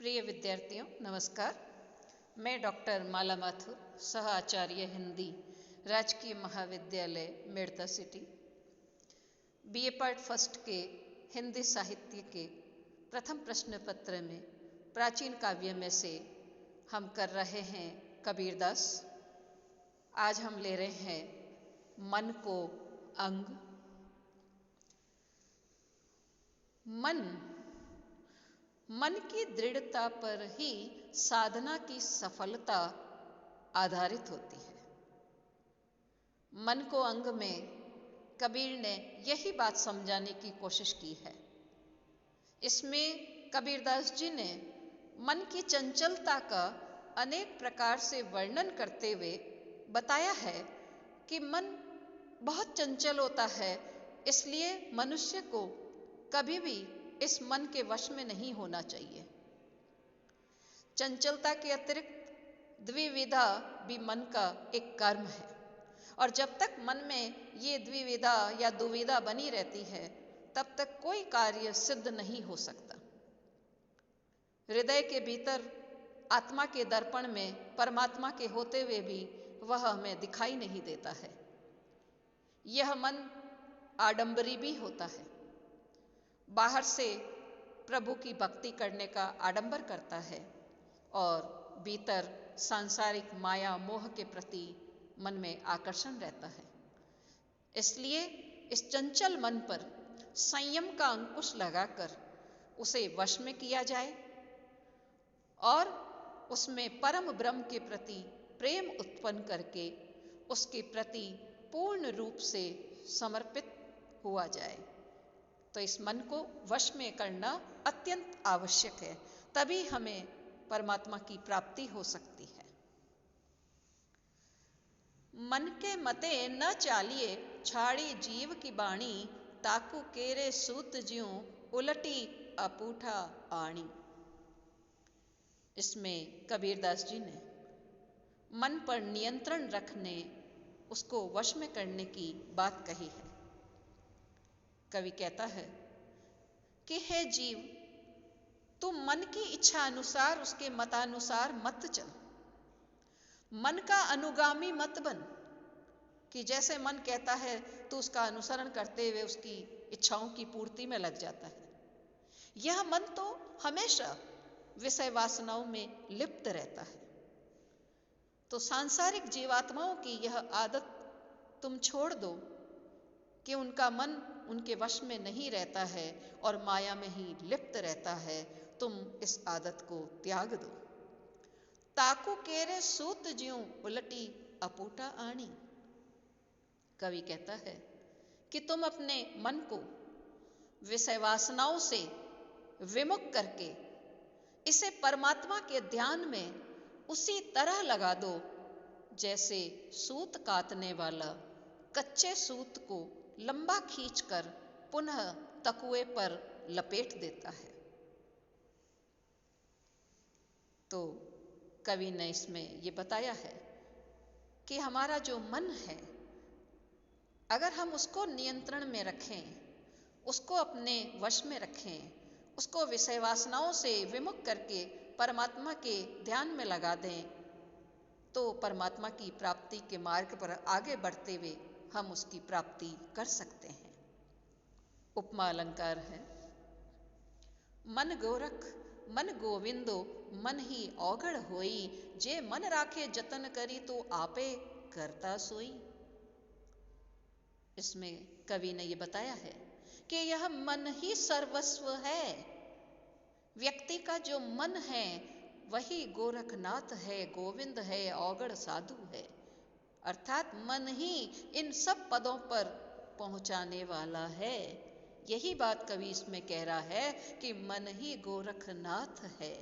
प्रिय विद्यार्थियों नमस्कार। मैं डॉक्टर माला माथुर, सह आचार्य हिंदी, राजकीय महाविद्यालय Merta city, BA part first के हिंदी साहित्य के प्रथम प्रश्न पत्र में प्राचीन काव्य में से हम कर रहे हैं कबीरदास। आज हम ले रहे हैं मन को अंग। मन की दृढ़ता पर ही साधना की सफलता आधारित होती है। मन को अंग में कबीर ने यही बात समझाने की कोशिश की है। इसमें कबीरदास जी ने मन की चंचलता का अनेक प्रकार से वर्णन करते हुए बताया है कि मन बहुत चंचल होता है, इसलिए मनुष्य को कभी भी इस मन के वश में नहीं होना चाहिए। चंचलता के अतिरिक्त द्विविधा भी मन का एक कर्म है, और जब तक मन में ये द्विविधा या दुविधा बनी रहती है तब तक कोई कार्य सिद्ध नहीं हो सकता। हृदय के भीतर आत्मा के दर्पण में परमात्मा के होते हुए भी वह हमें दिखाई नहीं देता है। यह मन आडंबरी भी होता है, बाहर से प्रभु की भक्ति करने का आडंबर करता है और भीतर सांसारिक माया मोह के प्रति मन में आकर्षण रहता है। इसलिए इस चंचल मन पर संयम का अंकुश लगाकर उसे वश में किया जाए और उसमें परम ब्रह्म के प्रति प्रेम उत्पन्न करके उसके प्रति पूर्ण रूप से समर्पित हुआ जाए। तो इस मन को वश में करना अत्यंत आवश्यक है, तभी हमें परमात्मा की प्राप्ति हो सकती है। मन के मते न चालिए छाड़ी जीव की बाणी, ताकू केरे सूत ज्यों उलटी अपूठा आणी। इसमें कबीरदास जी ने मन पर नियंत्रण रखने, उसको वश में करने की बात कही है। कवि कहता है कि हे जीव, तू मन की इच्छा अनुसार, उसके मतानुसार मत चल। मन का अनुगामी मत बन कि जैसे मन कहता है तो उसका अनुसरण करते हुए उसकी इच्छाओं की पूर्ति में लग जाता है। यह मन तो हमेशा विषय वासनाओं में लिप्त रहता है। तो सांसारिक जीवात्माओं की यह आदत तुम छोड़ दो कि उनका मन उनके वश में नहीं रहता है और माया में ही लिप्त रहता है। तुम इस आदत को त्याग दो। ताकू केरे सूत ज्यों उलटी अपूठा आणी। कवि कहता है कि तुम अपने मन को विषय वासनाओं से विमुख करके इसे परमात्मा के ध्यान में उसी तरह लगा दो जैसे सूत कातने वाला कच्चे सूत को लंबा खींचकर पुनः तकुए पर लपेट देता है। तो कवि ने इसमें ये बताया है कि हमारा जो मन है, अगर हम उसको नियंत्रण में रखें, उसको अपने वश में रखें, उसको विषय वासनाओं से विमुख करके परमात्मा के ध्यान में लगा दें, तो परमात्मा की प्राप्ति के मार्ग पर आगे बढ़ते हुए हम उसकी प्राप्ति कर सकते हैं। उपमा अलंकार है। मन गोरख मन गोविंदो, मन ही औगड़ होई, जे मन राखे जतन करी तो आपे करता सोई। इसमें कवि ने ये बताया है कि यह मन ही सर्वस्व है। व्यक्ति का जो मन है वही गोरखनाथ है, गोविंद है, औगड़ साधु है। अर्थात मन ही इन सब पदों पर पहुंचाने वाला है। यही बात कवि इसमें कह रहा है कि मन ही गोरखनाथ है,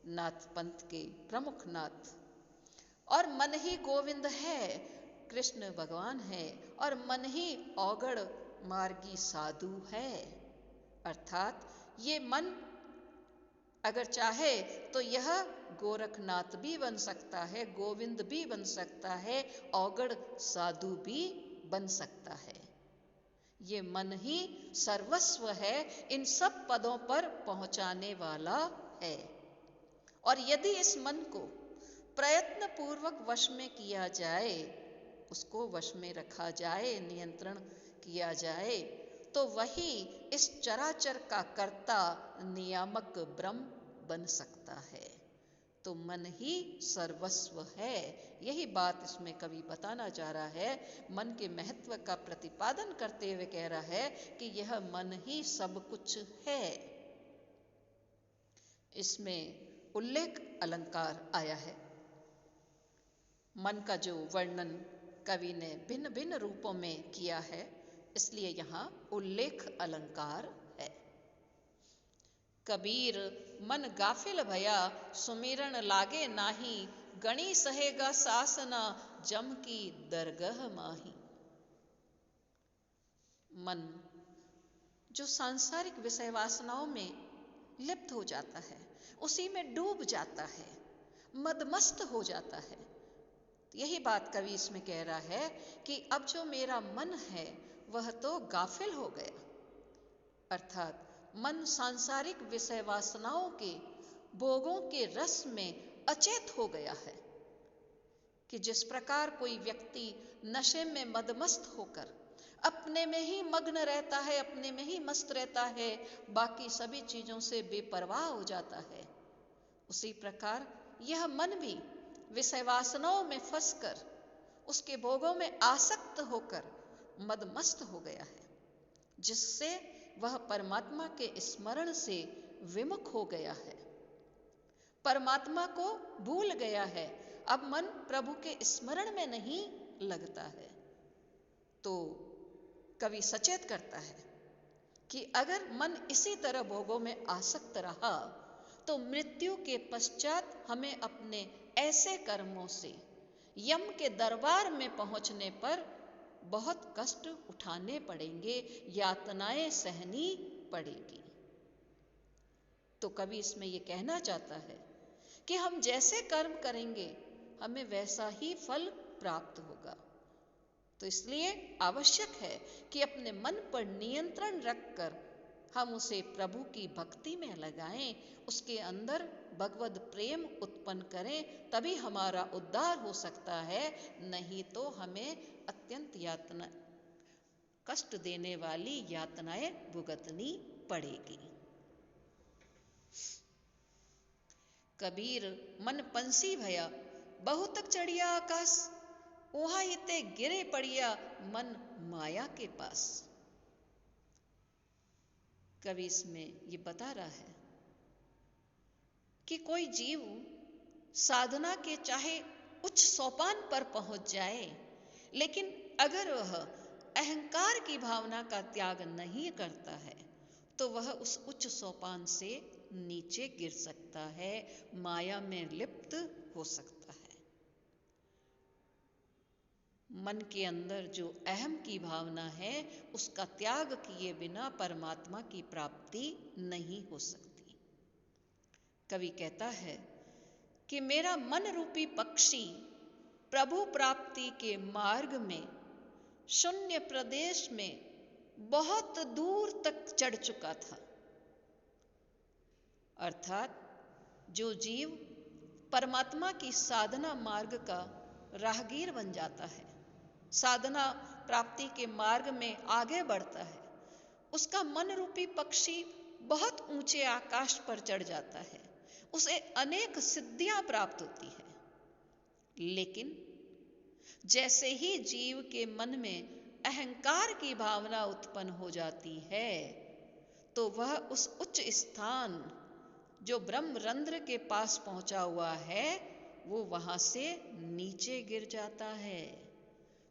नाथ पंथ के प्रमुख नाथ, और मन ही गोविंद है, कृष्ण भगवान है, और मन ही औगड़ मार्गी साधु है। अर्थात ये मन अगर चाहे तो यह गोरखनाथ भी बन सकता है, गोविंद भी बन सकता है, औगड़ साधु भी बन सकता है। ये मन ही सर्वस्व है, इन सब पदों पर पहुंचाने वाला है। और यदि इस मन को प्रयत्न पूर्वक वश में किया जाए, उसको वश में रखा जाए, नियंत्रण किया जाए, तो वही इस चराचर का कर्ता नियामक ब्रह्म बन सकता है। तो मन ही सर्वस्व है। यही बात इसमें कवि बताना चाह रहा है। मन के महत्व का प्रतिपादन करते हुए कह रहा है कि यह मन ही सब कुछ है। इसमें उल्लेख अलंकार आया है। मन का जो वर्णन कवि ने भिन्न भिन्न रूपों में किया है, इसलिए यहाँ उल्लेख अलंकार है। कबीर मन गाफिल भया, सुमिरन लागे नाही, गणी सहेगा सासना, जम की दरगह माही। मन जो सांसारिक विषय वासनाओं में लिप्त हो जाता है, उसी में डूब जाता है, मदमस्त हो जाता है। यही बात कवि इसमें कह रहा है कि अब जो मेरा मन है वह तो गाफिल हो गया, अर्थात मन सांसारिक विषय वासनाओं के भोगों के रस में अचेत हो गया है। कि जिस प्रकार कोई व्यक्ति नशे में मदमस्त होकर अपने में ही मग्न रहता है, अपने में ही मस्त रहता है, बाकी सभी चीजों से बेपरवाह हो जाता है, उसी प्रकार यह मन भी विषय वासनाओं में फंसकर उसके भोगों में आसक्त होकर मदमस्त हो गया है, जिससे वह परमात्मा के स्मरण से विमुख हो गया है, परमात्मा को भूल गया है। अब मन प्रभु के स्मरण में नहीं लगता है। तो कवि सचेत करता है कि अगर मन इसी तरह भोगों में आसक्त रहा तो मृत्यु के पश्चात हमें अपने ऐसे कर्मों से यम के दरबार में पहुंचने पर बहुत कष्ट उठाने पड़ेंगे, यातनाएं सहनी पड़ेगी। तो कवि इसमें यह कहना चाहता है कि हम जैसे कर्म करेंगे हमें वैसा ही फल प्राप्त होगा। तो इसलिए आवश्यक है कि अपने मन पर नियंत्रण रखकर हम उसे प्रभु की भक्ति में लगाएं, उसके अंदर भगवद प्रेम उत्पन्न करें, तभी हमारा उद्धार हो सकता है। नहीं तो हमें अत्यंत यातना, कष्ट देने वाली यातनाएं भुगतनी पड़ेगी। कबीर मन पंसी भया, बहु तक चढ़िया आकाश, ऊहा इते गिरे पड़िया, मन माया के पास। कवि इसमें ये बता रहा है कि कोई जीव साधना के चाहे उच्च सोपान पर पहुंच जाए, लेकिन अगर वह अहंकार की भावना का त्याग नहीं करता है तो वह उस उच्च सोपान से नीचे गिर सकता है, माया में लिप्त हो सकता है। मन के अंदर जो अहम की भावना है, उसका त्याग किए बिना परमात्मा की प्राप्ति नहीं हो सकती। कवि कहता है कि मेरा मन रूपी पक्षी प्रभु प्राप्ति के मार्ग में शून्य प्रदेश में बहुत दूर तक चढ़ चुका था। अर्थात जो जीव परमात्मा की साधना मार्ग का राहगीर बन जाता है, साधना प्राप्ति के मार्ग में आगे बढ़ता है, उसका मन रूपी पक्षी बहुत ऊंचे आकाश पर चढ़ जाता है, उसे अनेक सिद्धियां प्राप्त होती है। लेकिन जैसे ही जीव के मन में अहंकार की भावना उत्पन्न हो जाती है तो वह उस उच्च स्थान जो ब्रह्म रंध्र के पास पहुंचा हुआ है वो वहां से नीचे गिर जाता है।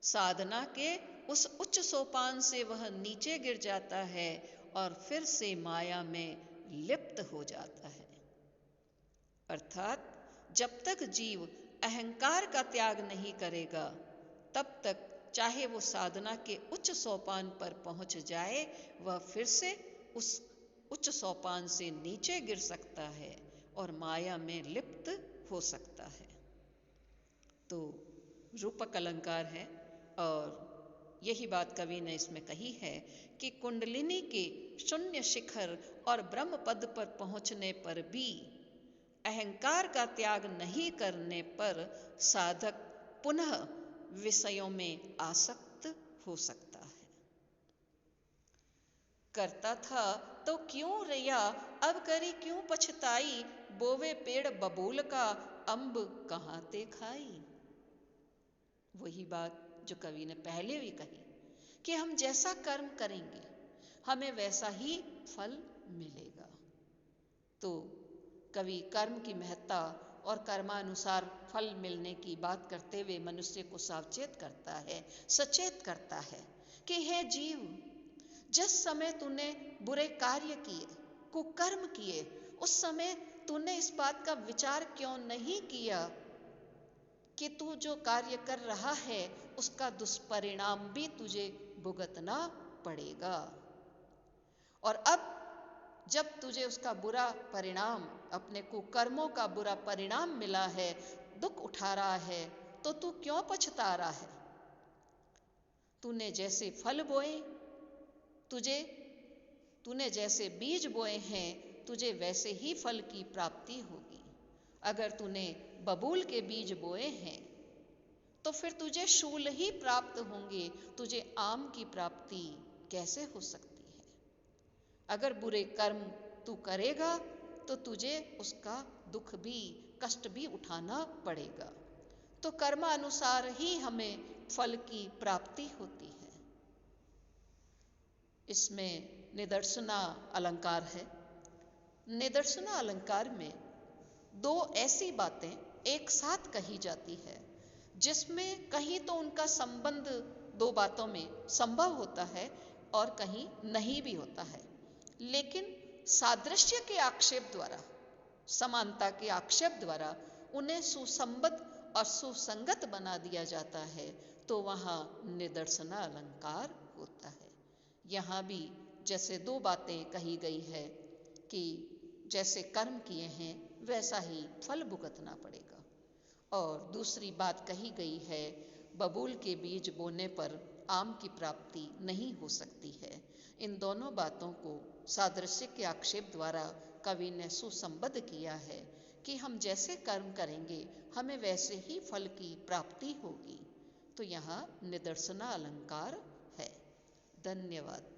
साधना के उस उच्च सोपान से वह नीचे गिर जाता है और फिर से माया में लिप्त हो जाता है। अर्थात जब तक जीव अहंकार का त्याग नहीं करेगा तब तक चाहे वो साधना के उच्च सोपान पर पहुंच जाए, वह फिर से उस उच्च सोपान से नीचे गिर सकता है और माया में लिप्त हो सकता है। तो रूपक अलंकार है और यही बात कवि ने इसमें कही है कि कुंडलिनी के शून्य शिखर और ब्रह्म पद पर पहुंचने पर भी अहंकार का त्याग नहीं करने पर साधक पुनः विषयों में आसक्त हो सकता है। करता था तो क्यों रिया, अब करी क्यों पछताई, बोवे पेड़ बबूल का, अंब कहाँ ते खाई। वही बात जो कवि ने पहले भी कही कि हम जैसा कर्म करेंगे हमें वैसा ही फल मिलेगा। तो कवि कर्म की महत्ता और कर्मानुसार फल मिलने की बात करते हुए मनुष्य को सावचेत करता है, सचेत करता है कि हे जीव, जिस समय तूने बुरे कार्य किए, कुकर्म किए, उस समय तूने इस बात का विचार क्यों नहीं किया कि तू जो कार्य कर रहा है उसका दुष्परिणाम भी तुझे भुगतना पड़ेगा। और अब जब तुझे उसका बुरा परिणाम, अपने कुकर्मों का बुरा परिणाम मिला है, दुख उठा रहा है, तो तू क्यों पछता रहा है। तूने जैसे फल बोए, तूने जैसे बीज बोए हैं, तुझे वैसे ही फल की प्राप्ति होगी। अगर तूने बबूल के बीज बोए हैं तो फिर तुझे शूल ही प्राप्त होंगे, तुझे आम की प्राप्ति कैसे हो सकती है। अगर बुरे कर्म तू करेगा तो तुझे उसका दुख भी, कष्ट भी उठाना पड़ेगा। तो कर्मानुसार ही हमें फल की प्राप्ति होती है। इसमें निदर्शना अलंकार है। निदर्शना अलंकार में दो ऐसी बातें एक साथ कही जाती है जिसमें कहीं तो उनका संबंध दो बातों में संभव होता है और कहीं नहीं भी होता है, लेकिन सादृश्य के आक्षेप द्वारा, समानता के आक्षेप द्वारा उन्हें सुसंबद्ध और सुसंगत बना दिया जाता है, तो वहाँ निदर्शना अलंकार होता है। यहाँ भी जैसे दो बातें कही गई है कि जैसे कर्म किए हैं वैसा ही फल भुगतना पड़ेगा, और दूसरी बात कही गई है बबूल के बीज बोने पर आम की प्राप्ति नहीं हो सकती है। इन दोनों बातों को सादृश्य के आक्षेप द्वारा कवि ने सुसंबद्ध किया है कि हम जैसे कर्म करेंगे हमें वैसे ही फल की प्राप्ति होगी। तो यहाँ निदर्शना अलंकार है। धन्यवाद।